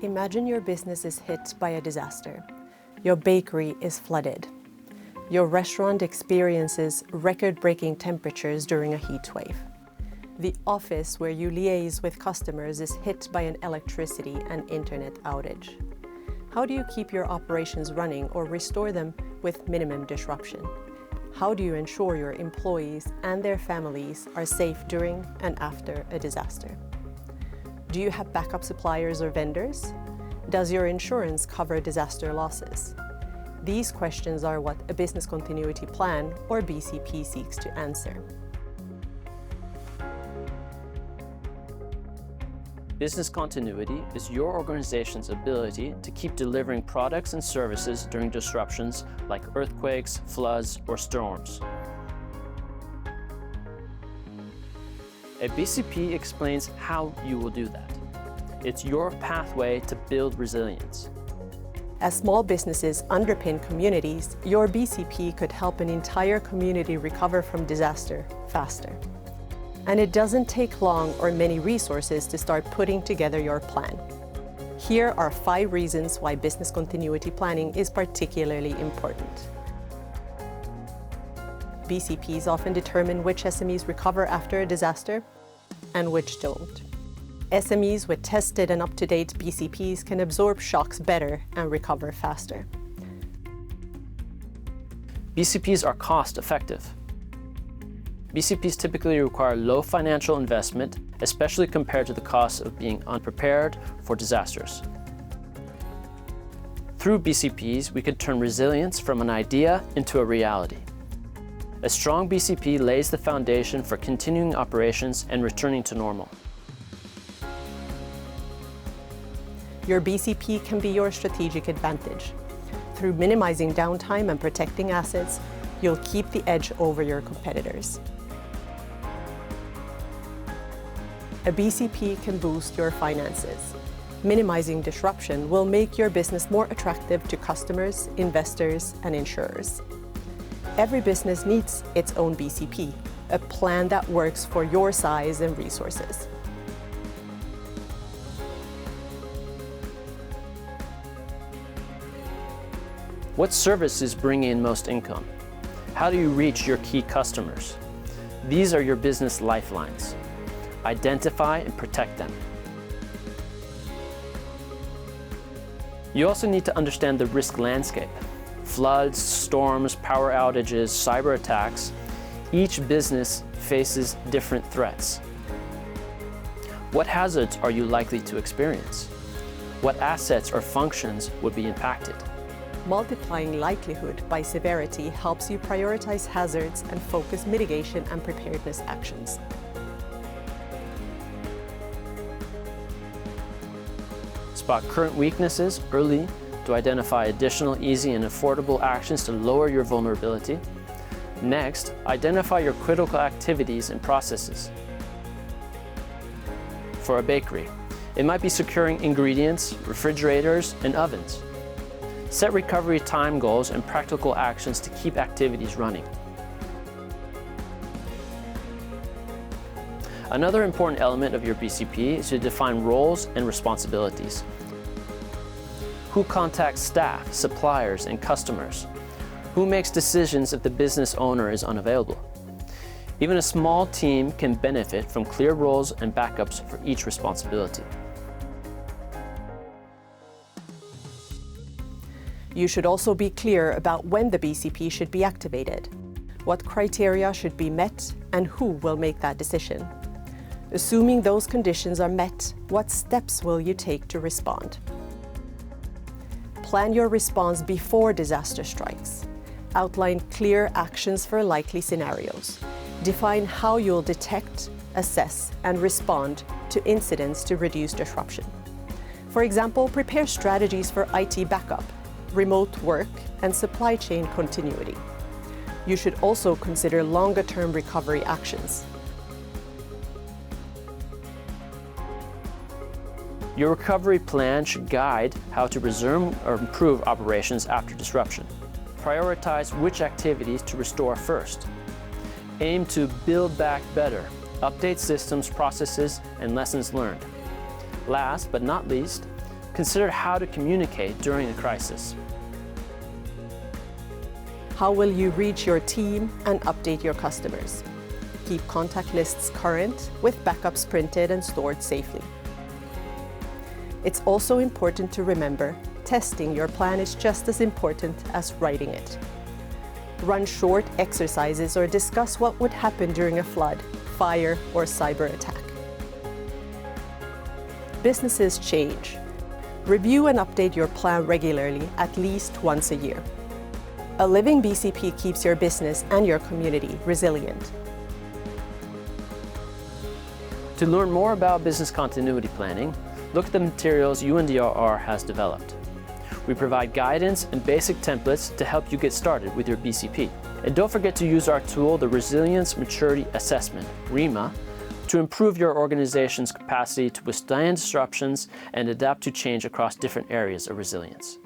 Imagine your business is hit by a disaster. Your bakery is flooded. Your restaurant experiences record-breaking temperatures during a heat wave. The office where you liaise with customers is hit by an electricity and internet outage. How do you keep your operations running or restore them with minimum disruption? How do you ensure your employees and their families are safe during and after a disaster? Do you have backup suppliers or vendors? Does your insurance cover disaster losses? These questions are what a business continuity plan, or BCP, seeks to answer. Business continuity is your organization's ability to keep delivering products and services during disruptions like earthquakes, floods, or storms. A BCP explains how you will do that. It's your pathway to build resilience. As small businesses underpin communities, your BCP could help an entire community recover from disaster faster. And it doesn't take long or many resources to start putting together your plan. Here are 5 reasons why business continuity planning is particularly important. BCPs often determine which SMEs recover after a disaster and which don't. SMEs with tested and up-to-date BCPs can absorb shocks better and recover faster. BCPs are cost-effective. BCPs typically require low financial investment, especially compared to the cost of being unprepared for disasters. Through BCPs, we could turn resilience from an idea into a reality. A strong BCP lays the foundation for continuing operations and returning to normal. Your BCP can be your strategic advantage. Through minimizing downtime and protecting assets, you'll keep the edge over your competitors. A BCP can boost your finances. Minimizing disruption will make your business more attractive to customers, investors, and insurers. Every business needs its own BCP, a plan that works for your size and resources. What services bring in most income? How do you reach your key customers? These are your business lifelines. Identify and protect them. You also need to understand the risk landscape. Floods, storms, power outages, cyber attacks. Each business faces different threats. What hazards are you likely to experience? What assets or functions would be impacted? Multiplying likelihood by severity helps you prioritize hazards and focus mitigation and preparedness actions. Spot current weaknesses early to identify additional easy and affordable actions to lower your vulnerability. Next, identify your critical activities and processes. For a bakery, it might be securing ingredients, refrigerators, and ovens. Set recovery time goals and practical actions to keep activities running. Another important element of your BCP is to define roles and responsibilities. Who contacts staff, suppliers, and customers? Who makes decisions if the business owner is unavailable? Even a small team can benefit from clear roles and backups for each responsibility. You should also be clear about when the BCP should be activated, what criteria should be met, and who will make that decision. Assuming those conditions are met, what steps will you take to respond? Plan your response before disaster strikes. Outline clear actions for likely scenarios. Define how you'll detect, assess, and respond to incidents to reduce disruption. For example, prepare strategies for IT backup, remote work, and supply chain continuity. You should also consider longer-term recovery actions. Your recovery plan should guide how to resume or improve operations after disruption. Prioritize which activities to restore first. Aim to build back better. Update systems, processes, and lessons learned. Last but not least, Consider how to communicate during a crisis. How will you reach your team and update your customers? Keep contact lists current with backups printed and stored safely. It's also important to remember testing your plan is just as important as writing it. Run short exercises or discuss what would happen during a flood, fire, or cyber attack. Businesses change. Review and update your plan regularly, at least once a year. A living BCP keeps your business and your community resilient. To learn more about business continuity planning, look at the materials UNDRR has developed. We provide guidance and basic templates to help you get started with your BCP. And don't forget to use our tool, the Resilience Maturity Assessment, REMA, to improve your organization's capacity to withstand disruptions and adapt to change across different areas of resilience.